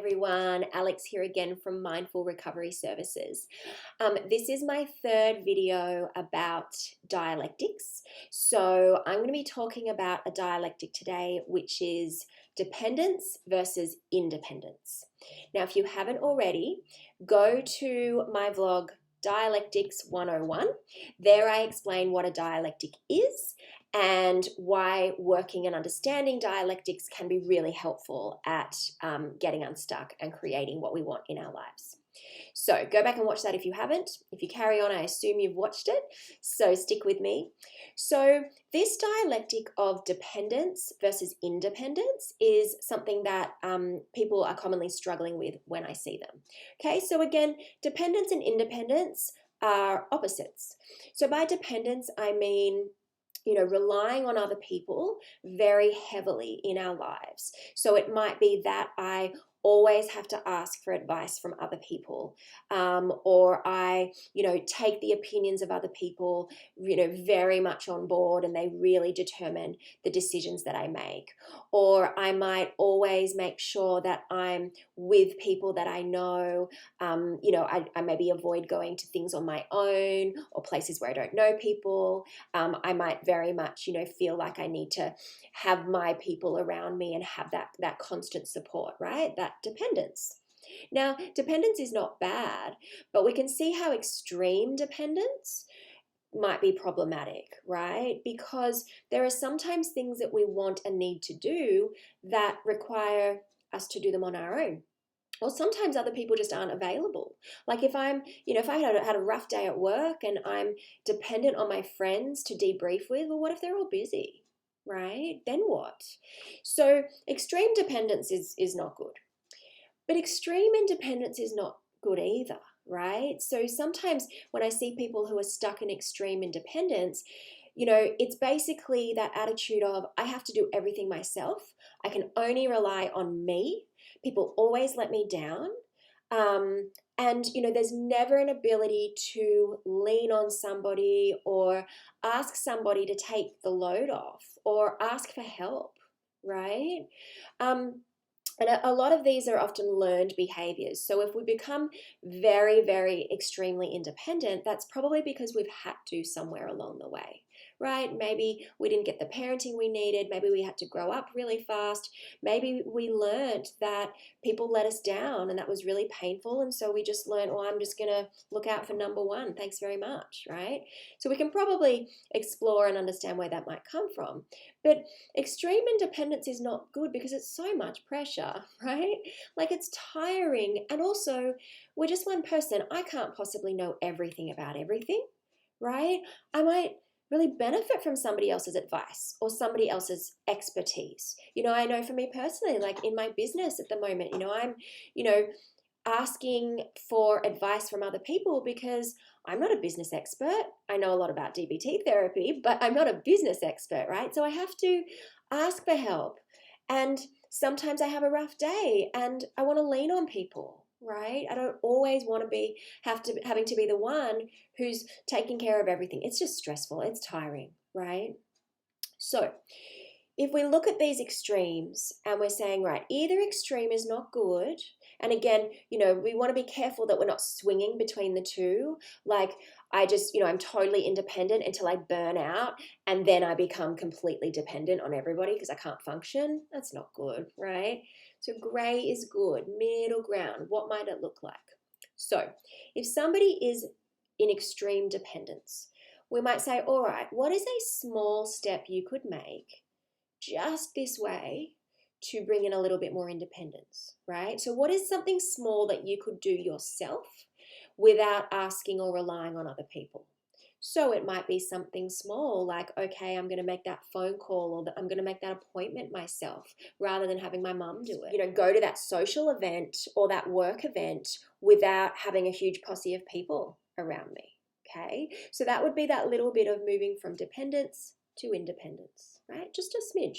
Everyone, Alex here again from Mindful Recovery Services. This is my third video about dialectics. So I'm going to be talking about a dialectic today, which is dependence versus independence. Now, if you haven't already, go to my vlog Dialectics 101. There I explain what a dialectic is and why working and understanding dialectics can be really helpful at getting unstuck and creating what we want in our lives. So go back and watch that if you haven't. If you carry on, I assume you've watched it, so stick with me. So this dialectic of dependence versus independence is something that people are commonly struggling with when I see them. Okay, so again, dependence and independence are opposites. So by dependence, I mean relying on other people very heavily in our lives. So it might be that I always have to ask for advice from other people, or I, take the opinions of other people, very much on board, and they really determine the decisions that I make. Or I might always make sure that I'm with people that I know. I maybe avoid going to things on my own or places where I don't know people. I might very much, feel like I need to have my people around me and have that constant support, right? That dependence. Now, dependence is not bad, but we can see how extreme dependence might be problematic, right? Because there are sometimes things that we want and need to do that require us to do them on our own. Or sometimes other people just aren't available. Like if I'm, if I had a rough day at work and I'm dependent on my friends to debrief with, well, what if they're all busy, right? Then what? So extreme dependence is not good. But extreme independence is not good either, right? So sometimes when I see people who are stuck in extreme independence, it's basically that attitude of I have to do everything myself. I can only rely on me. People always let me down. And there's never an ability to lean on somebody or ask somebody to take the load off or ask for help, right? And a lot of these are often learned behaviors. So if we become very, very extremely independent, that's probably because we've had to somewhere along the way, right? Maybe we didn't get the parenting we needed. Maybe we had to grow up really fast. Maybe we learned that people let us down and that was really painful. And so we just learned, I'm just going to look out for number one. Thanks very much, right? So we can probably explore and understand where that might come from. But extreme independence is not good because it's so much pressure, right? Like it's tiring. And also, we're just one person. I can't possibly know everything about everything, right? I might really benefit from somebody else's advice or somebody else's expertise. I know for me personally, like in my business at the moment, I'm, asking for advice from other people because I'm not a business expert. I know a lot about DBT therapy, but I'm not a business expert, right? So I have to ask for help. And sometimes I have a rough day and I want to lean on people, right? I don't always want to be having to be the one who's taking care of everything. It's just stressful. It's tiring, right? So if we look at these extremes and we're saying, right, either extreme is not good. And again, we want to be careful that we're not swinging between the two. Like I just, I'm totally independent until I burn out and then I become completely dependent on everybody because I can't function. That's not good, right? So gray is good, middle ground. What might it look like? So if somebody is in extreme dependence, we might say, all right, what is a small step you could make just this way to bring in a little bit more independence, right? So what is something small that you could do yourself without asking or relying on other people? So it might be something small like, okay, I'm going to make that phone call or I'm going to make that appointment myself rather than having my mum do it. Go to that social event or that work event without having a huge posse of people around me, okay? So that would be that little bit of moving from dependence to independence, right? Just a smidge.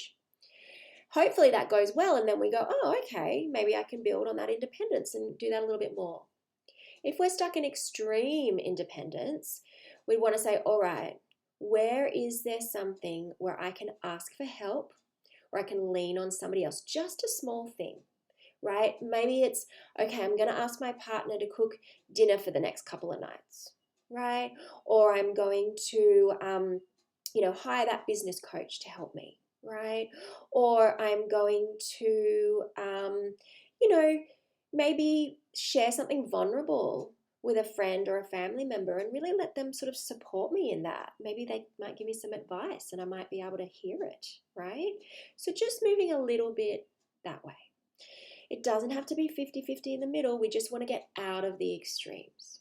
Hopefully that goes well and then we go, oh, okay, maybe I can build on that independence and do that a little bit more. If we're stuck in extreme independence, we want to say, all right, where is there something where I can ask for help or I can lean on somebody else? Just a small thing, right? Maybe it's, okay, I'm going to ask my partner to cook dinner for the next couple of nights, right? Or I'm going to, hire that business coach to help me, right? Or I'm going to, maybe share something vulnerable with a friend or a family member and really let them sort of support me in that. Maybe they might give me some advice and I might be able to hear it, right? So just moving a little bit that way. It doesn't have to be 50-50 in the middle. We just want to get out of the extremes.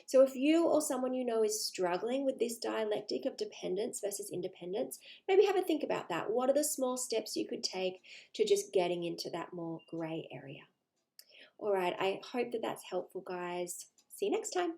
So if you or someone you know is struggling with this dialectic of dependence versus independence, maybe have a think about that. What are the small steps you could take to just getting into that more gray area? All right, I hope that that's helpful, guys. See you next time.